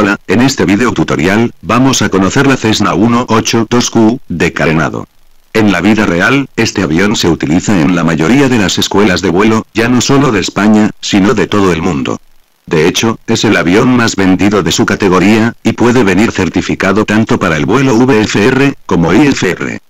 Hola, en este video tutorial, vamos a conocer la Cessna 182Q, de carenado. En la vida real, este avión se utiliza en la mayoría de las escuelas de vuelo, ya no solo de España, sino de todo el mundo. De hecho, es el avión más vendido de su categoría, y puede venir certificado tanto para el vuelo VFR, como IFR.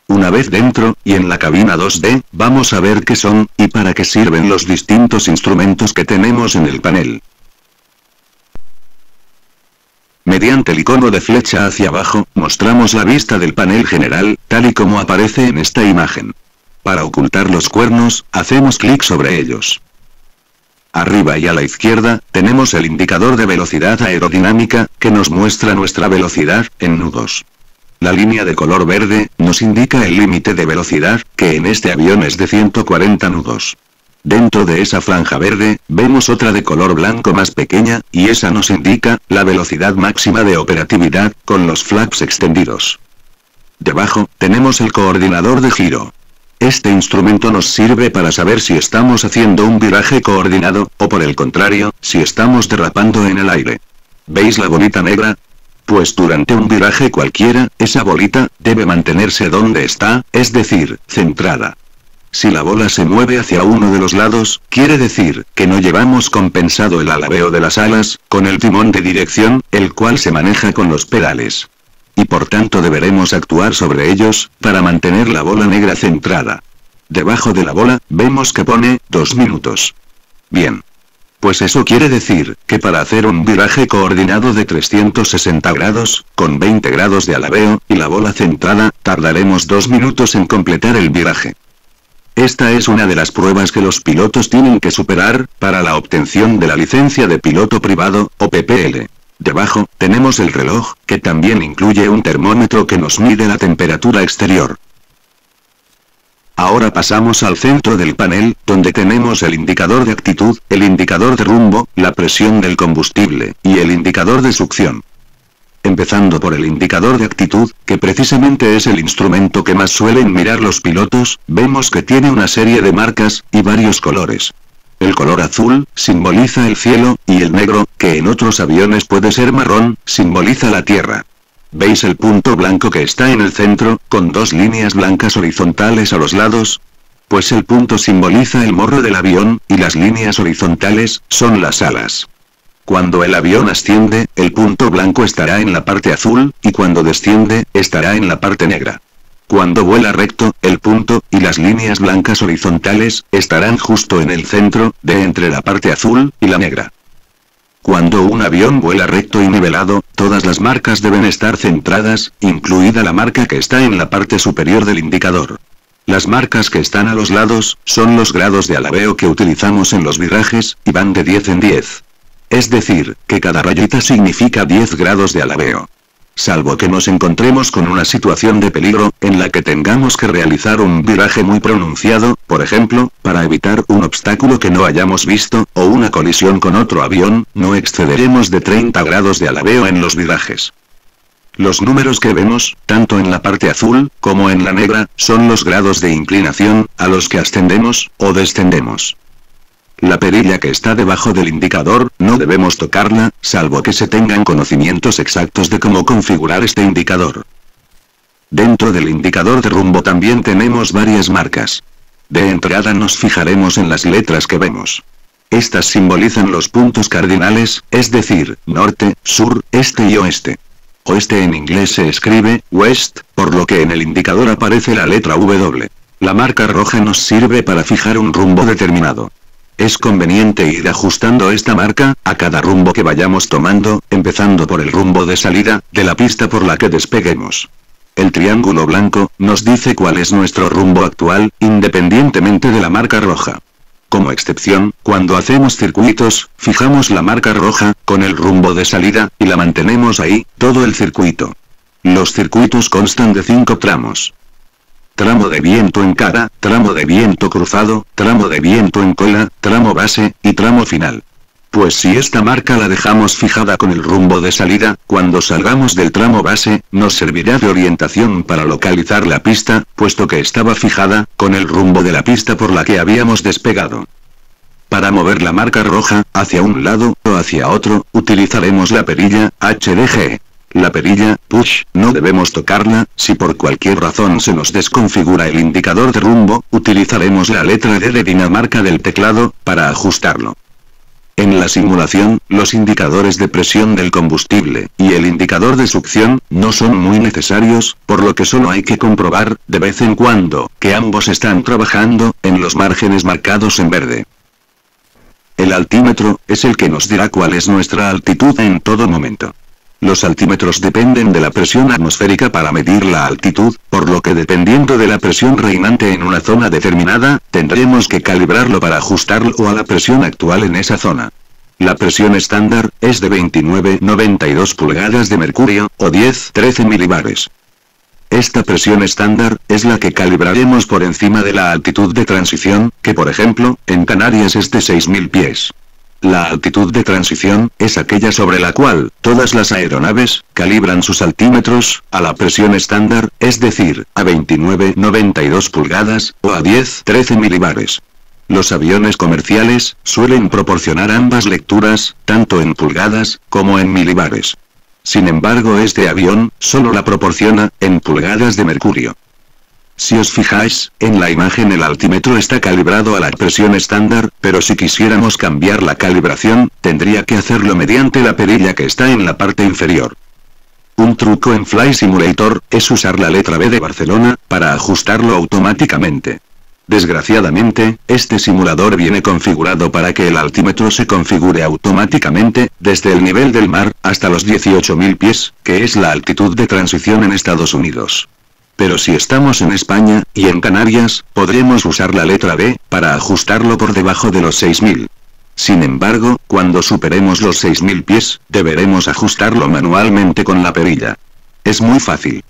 Una vez dentro, y en la cabina 2D, vamos a ver qué son, y para qué sirven los distintos instrumentos que tenemos en el panel. Mediante el icono de flecha hacia abajo, mostramos la vista del panel general, tal y como aparece en esta imagen. Para ocultar los cuernos, hacemos clic sobre ellos. Arriba y a la izquierda, tenemos el indicador de velocidad aerodinámica, que nos muestra nuestra velocidad, en nudos. La línea de color verde, nos indica el límite de velocidad, que en este avión es de 140 nudos. Dentro de esa franja verde, vemos otra de color blanco más pequeña, y esa nos indica la velocidad máxima de operatividad, con los flaps extendidos. Debajo, tenemos el coordinador de giro. Este instrumento nos sirve para saber si estamos haciendo un viraje coordinado, o por el contrario, si estamos derrapando en el aire. ¿Veis la bolita negra? Pues durante un viraje cualquiera, esa bolita debe mantenerse donde está, es decir, centrada. Si la bola se mueve hacia uno de los lados, quiere decir que no llevamos compensado el alabeo de las alas, con el timón de dirección, el cual se maneja con los pedales. Y por tanto deberemos actuar sobre ellos, para mantener la bola negra centrada. Debajo de la bola, vemos que pone 2 minutos. Bien. Pues eso quiere decir, que para hacer un viraje coordinado de 360 grados, con 20 grados de alabeo, y la bola centrada, tardaremos 2 minutos en completar el viraje. Esta es una de las pruebas que los pilotos tienen que superar, para la obtención de la licencia de piloto privado, o PPL. Debajo, tenemos el reloj, que también incluye un termómetro que nos mide la temperatura exterior. Ahora pasamos al centro del panel, donde tenemos el indicador de actitud, el indicador de rumbo, la presión del combustible, y el indicador de succión. Empezando por el indicador de actitud, que precisamente es el instrumento que más suelen mirar los pilotos, vemos que tiene una serie de marcas, y varios colores. El color azul, simboliza el cielo, y el negro, que en otros aviones puede ser marrón, simboliza la tierra. ¿Veis el punto blanco que está en el centro, con 2 líneas blancas horizontales a los lados? Pues el punto simboliza el morro del avión, y las líneas horizontales, son las alas. Cuando el avión asciende, el punto blanco estará en la parte azul, y cuando desciende, estará en la parte negra. Cuando vuela recto, el punto, y las líneas blancas horizontales, estarán justo en el centro, de entre la parte azul, y la negra. Cuando un avión vuela recto y nivelado, todas las marcas deben estar centradas, incluida la marca que está en la parte superior del indicador. Las marcas que están a los lados, son los grados de alabeo que utilizamos en los virajes, y van de 10 en 10. Es decir, que cada rayita significa 10 grados de alabeo. Salvo que nos encontremos con una situación de peligro, en la que tengamos que realizar un viraje muy pronunciado, por ejemplo, para evitar un obstáculo que no hayamos visto, o una colisión con otro avión, no excederemos de 30 grados de alabeo en los virajes. Los números que vemos, tanto en la parte azul, como en la negra, son los grados de inclinación, a los que ascendemos, o descendemos. La perilla que está debajo del indicador, no debemos tocarla, salvo que se tengan conocimientos exactos de cómo configurar este indicador. Dentro del indicador de rumbo también tenemos varias marcas. De entrada nos fijaremos en las letras que vemos. Estas simbolizan los puntos cardinales, es decir, norte, sur, este y oeste. Oeste en inglés se escribe west, por lo que en el indicador aparece la letra W. La marca roja nos sirve para fijar un rumbo determinado. Es conveniente ir ajustando esta marca, a cada rumbo que vayamos tomando, empezando por el rumbo de salida, de la pista por la que despeguemos. El triángulo blanco, nos dice cuál es nuestro rumbo actual, independientemente de la marca roja. Como excepción, cuando hacemos circuitos, fijamos la marca roja, con el rumbo de salida, y la mantenemos ahí, todo el circuito. Los circuitos constan de 5 tramos. Tramo de viento en cara, tramo de viento cruzado, tramo de viento en cola, tramo base, y tramo final. Pues si esta marca la dejamos fijada con el rumbo de salida, cuando salgamos del tramo base, nos servirá de orientación para localizar la pista, puesto que estaba fijada, con el rumbo de la pista por la que habíamos despegado. Para mover la marca roja, hacia un lado, o hacia otro, utilizaremos la perilla, HDG. La perilla, push, no debemos tocarla, si por cualquier razón se nos desconfigura el indicador de rumbo, utilizaremos la letra D de Dinamarca del teclado, para ajustarlo. En la simulación, los indicadores de presión del combustible, y el indicador de succión, no son muy necesarios, por lo que solo hay que comprobar, de vez en cuando, que ambos están trabajando, en los márgenes marcados en verde. El altímetro, es el que nos dirá cuál es nuestra altitud en todo momento. Los altímetros dependen de la presión atmosférica para medir la altitud, por lo que dependiendo de la presión reinante en una zona determinada, tendremos que calibrarlo para ajustarlo a la presión actual en esa zona. La presión estándar, es de 29,92 pulgadas de mercurio, o 10,13 milibares. Esta presión estándar, es la que calibraremos por encima de la altitud de transición, que por ejemplo, en Canarias es de 6.000 pies. La altitud de transición, es aquella sobre la cual, todas las aeronaves, calibran sus altímetros, a la presión estándar, es decir, a 29,92 pulgadas, o a 10,13 milibares. Los aviones comerciales, suelen proporcionar ambas lecturas, tanto en pulgadas, como en milibares. Sin embargo este avión, solo la proporciona, en pulgadas de mercurio. Si os fijáis, en la imagen el altímetro está calibrado a la presión estándar, pero si quisiéramos cambiar la calibración, tendría que hacerlo mediante la perilla que está en la parte inferior. Un truco en Flight Simulator, es usar la letra B de Barcelona, para ajustarlo automáticamente. Desgraciadamente, este simulador viene configurado para que el altímetro se configure automáticamente, desde el nivel del mar, hasta los 18.000 pies, que es la altitud de transición en Estados Unidos. Pero si estamos en España, y en Canarias, podremos usar la letra B, para ajustarlo por debajo de los 6.000. Sin embargo, cuando superemos los 6.000 pies, deberemos ajustarlo manualmente con la perilla. Es muy fácil.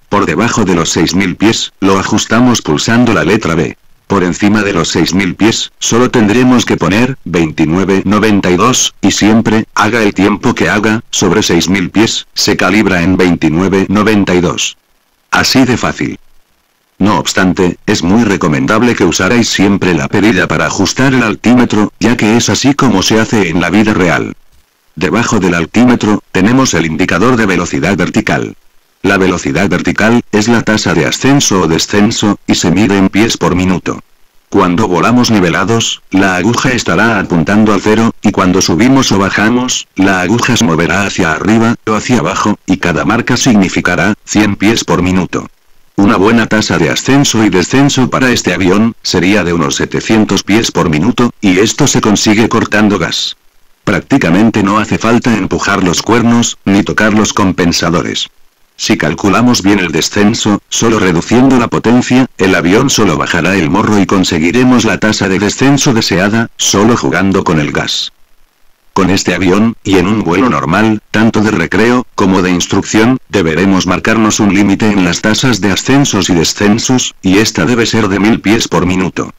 Por debajo de los 6.000 pies, lo ajustamos pulsando la letra B. Por encima de los 6.000 pies, solo tendremos que poner 29,92, y siempre, haga el tiempo que haga, sobre 6.000 pies, se calibra en 29,92. Así de fácil. No obstante, es muy recomendable que usarais siempre la perilla para ajustar el altímetro, ya que es así como se hace en la vida real. Debajo del altímetro, tenemos el indicador de velocidad vertical. La velocidad vertical, es la tasa de ascenso o descenso, y se mide en pies por minuto. Cuando volamos nivelados, la aguja estará apuntando al cero, y cuando subimos o bajamos, la aguja se moverá hacia arriba, o hacia abajo, y cada marca significará, 100 pies por minuto. Una buena tasa de ascenso y descenso para este avión, sería de unos 700 pies por minuto, y esto se consigue cortando gas. Prácticamente no hace falta empujar los cuernos, ni tocar los compensadores. Si calculamos bien el descenso, solo reduciendo la potencia, el avión solo bajará el morro y conseguiremos la tasa de descenso deseada, solo jugando con el gas. Con este avión, y en un vuelo normal, tanto de recreo, como de instrucción, deberemos marcarnos un límite en las tasas de ascensos y descensos, y esta debe ser de 1000 pies por minuto.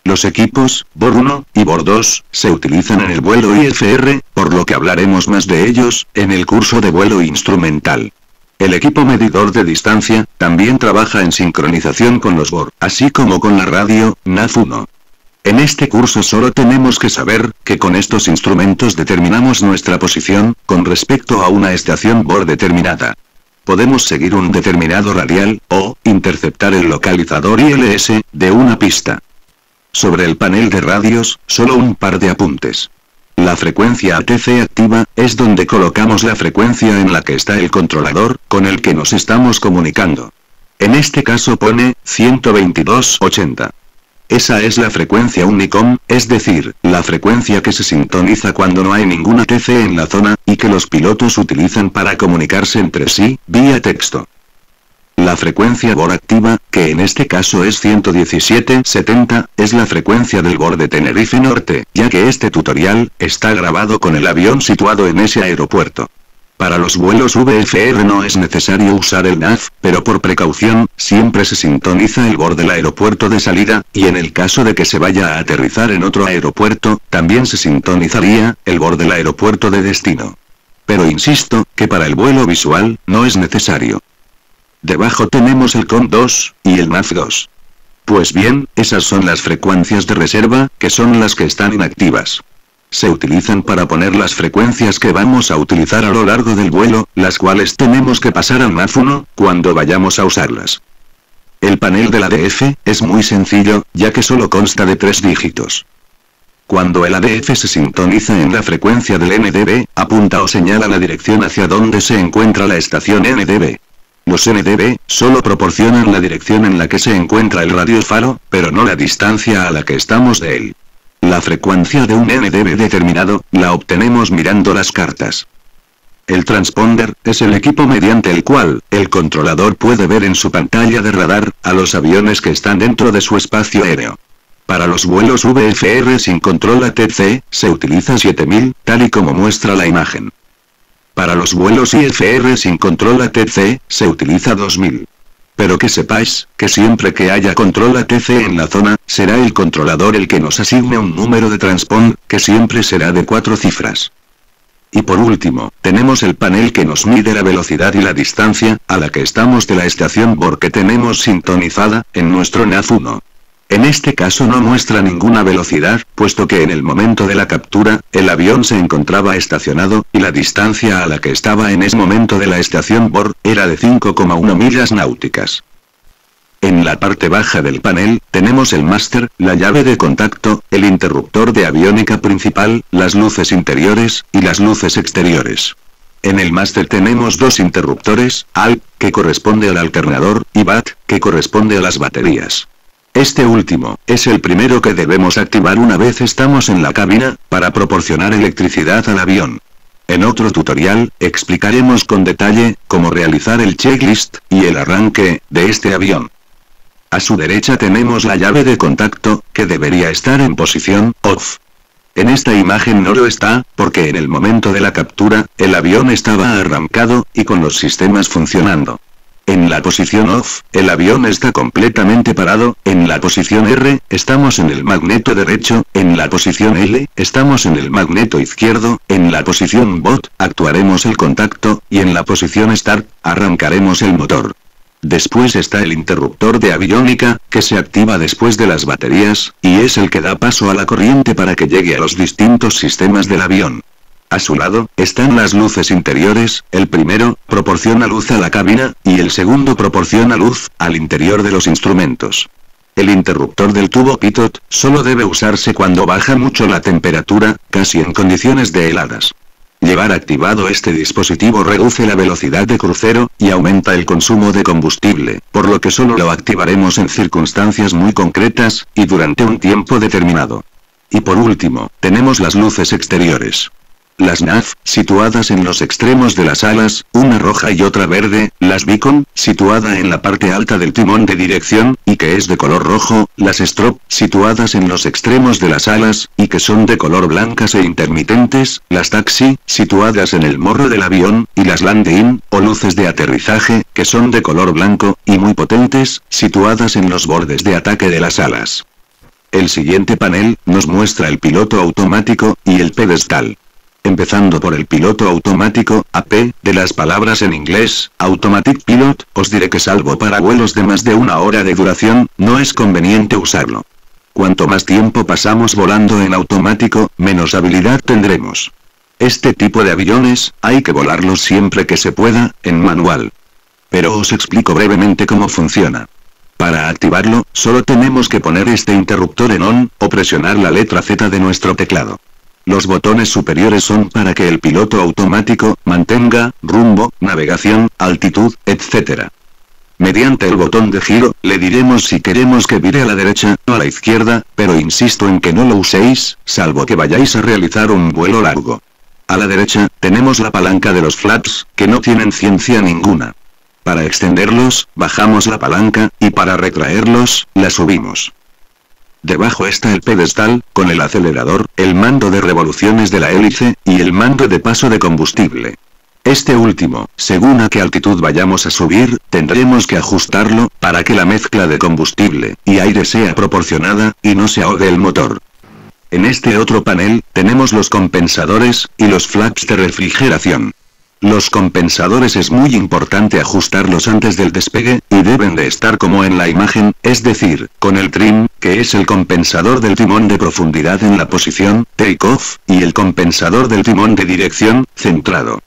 Los equipos, BOR 1, y BOR 2, se utilizan en el vuelo IFR, por lo que hablaremos más de ellos, en el curso de vuelo instrumental. El equipo medidor de distancia, también trabaja en sincronización con los BOR, así como con la radio, NAV1. En este curso solo tenemos que saber, que con estos instrumentos determinamos nuestra posición, con respecto a una estación BOR determinada. Podemos seguir un determinado radial, o, interceptar el localizador ILS, de una pista. Sobre el panel de radios, solo un par de apuntes. La frecuencia ATC activa, es donde colocamos la frecuencia en la que está el controlador, con el que nos estamos comunicando. En este caso pone, 122.80. Esa es la frecuencia Unicom, es decir, la frecuencia que se sintoniza cuando no hay ningún ATC en la zona, y que los pilotos utilizan para comunicarse entre sí, vía texto. La frecuencia BOR activa, que en este caso es 117.70, es la frecuencia del BOR de Tenerife Norte, ya que este tutorial, está grabado con el avión situado en ese aeropuerto. Para los vuelos VFR no es necesario usar el NAV, pero por precaución, siempre se sintoniza el BOR del aeropuerto de salida, y en el caso de que se vaya a aterrizar en otro aeropuerto, también se sintonizaría, el BOR del aeropuerto de destino. Pero insisto, que para el vuelo visual, no es necesario. Debajo tenemos el COM2, y el NAV2. Pues bien, esas son las frecuencias de reserva, que son las que están inactivas. Se utilizan para poner las frecuencias que vamos a utilizar a lo largo del vuelo, las cuales tenemos que pasar al NAF1, cuando vayamos a usarlas. El panel del ADF es muy sencillo, ya que solo consta de 3 dígitos. Cuando el ADF se sintoniza en la frecuencia del NDB, apunta o señala la dirección hacia donde se encuentra la estación NDB. Los NDB solo proporcionan la dirección en la que se encuentra el radiofaro, pero no la distancia a la que estamos de él. La frecuencia de un NDB determinado, la obtenemos mirando las cartas. El transponder es el equipo mediante el cual el controlador puede ver en su pantalla de radar a los aviones que están dentro de su espacio aéreo. Para los vuelos VFR sin control ATC, se utiliza 7000, tal y como muestra la imagen. Para los vuelos IFR sin control ATC, se utiliza 2000. Pero que sepáis, que siempre que haya control ATC en la zona, será el controlador el que nos asigne un número de transpond, que siempre será de 4 cifras. Y por último, tenemos el panel que nos mide la velocidad y la distancia, a la que estamos de la estación BOR que tenemos sintonizada, en nuestro NAF1. En este caso no muestra ninguna velocidad, puesto que en el momento de la captura, el avión se encontraba estacionado, y la distancia a la que estaba en ese momento de la estación BOR, era de 5,1 millas náuticas. En la parte baja del panel, tenemos el máster, la llave de contacto, el interruptor de aviónica principal, las luces interiores, y las luces exteriores. En el máster tenemos 2 interruptores, ALP, que corresponde al alternador, y BAT, que corresponde a las baterías. Este último, es el primero que debemos activar una vez estamos en la cabina, para proporcionar electricidad al avión. En otro tutorial, explicaremos con detalle, cómo realizar el checklist, y el arranque, de este avión. A su derecha tenemos la llave de contacto, que debería estar en posición off. En esta imagen no lo está, porque en el momento de la captura, el avión estaba arrancado, y con los sistemas funcionando. En la posición off, el avión está completamente parado, en la posición R, estamos en el magneto derecho, en la posición L, estamos en el magneto izquierdo, en la posición BOT, actuaremos el contacto, y en la posición Start, arrancaremos el motor. Después está el interruptor de aviónica, que se activa después de las baterías, y es el que da paso a la corriente para que llegue a los distintos sistemas del avión. A su lado, están las luces interiores, el primero, proporciona luz a la cabina, y el segundo proporciona luz, al interior de los instrumentos. El interruptor del tubo pitot, solo debe usarse cuando baja mucho la temperatura, casi en condiciones de heladas. Llevar activado este dispositivo reduce la velocidad de crucero, y aumenta el consumo de combustible, por lo que solo lo activaremos en circunstancias muy concretas, y durante un tiempo determinado. Y por último, tenemos las luces exteriores. Las NAF, situadas en los extremos de las alas, una roja y otra verde, las Beacon, situada en la parte alta del timón de dirección, y que es de color rojo, las Strobe, situadas en los extremos de las alas, y que son de color blancas e intermitentes, las Taxi, situadas en el morro del avión, y las Land-in, o luces de aterrizaje, que son de color blanco, y muy potentes, situadas en los bordes de ataque de las alas. El siguiente panel, nos muestra el piloto automático, y el pedestal. Empezando por el piloto automático, AP, de las palabras en inglés, Automatic Pilot, os diré que salvo para vuelos de más de 1 hora de duración, no es conveniente usarlo. Cuanto más tiempo pasamos volando en automático, menos habilidad tendremos. Este tipo de aviones, hay que volarlos siempre que se pueda, en manual. Pero os explico brevemente cómo funciona. Para activarlo, solo tenemos que poner este interruptor en on, o presionar la letra Z de nuestro teclado. Los botones superiores son para que el piloto automático mantenga rumbo, navegación, altitud, etc. Mediante el botón de giro, le diremos si queremos que vire a la derecha o a la izquierda, pero insisto en que no lo uséis, salvo que vayáis a realizar un vuelo largo. A la derecha, tenemos la palanca de los flaps, que no tienen ciencia ninguna. Para extenderlos, bajamos la palanca, y para retraerlos, la subimos. Debajo está el pedestal, con el acelerador, el mando de revoluciones de la hélice, y el mando de paso de combustible. Este último, según a qué altitud vayamos a subir, tendremos que ajustarlo, para que la mezcla de combustible y aire sea proporcionada, y no se ahogue el motor. En este otro panel, tenemos los compensadores, y los flaps de refrigeración. Los compensadores es muy importante ajustarlos antes del despegue, y deben de estar como en la imagen, es decir, con el trim, que es el compensador del timón de profundidad en la posición, take-off, y el compensador del timón de dirección, centrado.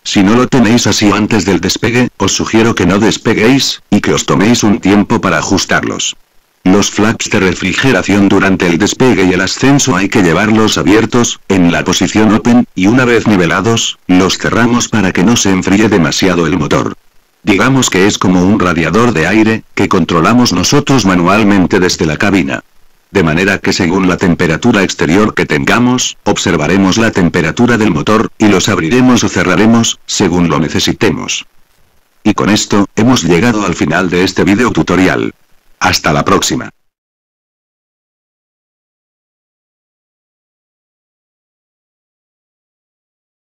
Si no lo tenéis así antes del despegue, os sugiero que no despeguéis, y que os toméis un tiempo para ajustarlos. Los flaps de refrigeración durante el despegue y el ascenso hay que llevarlos abiertos, en la posición open, y una vez nivelados, los cerramos para que no se enfríe demasiado el motor. Digamos que es como un radiador de aire, que controlamos nosotros manualmente desde la cabina. De manera que según la temperatura exterior que tengamos, observaremos la temperatura del motor, y los abriremos o cerraremos, según lo necesitemos. Y con esto, hemos llegado al final de este video tutorial. Hasta la próxima.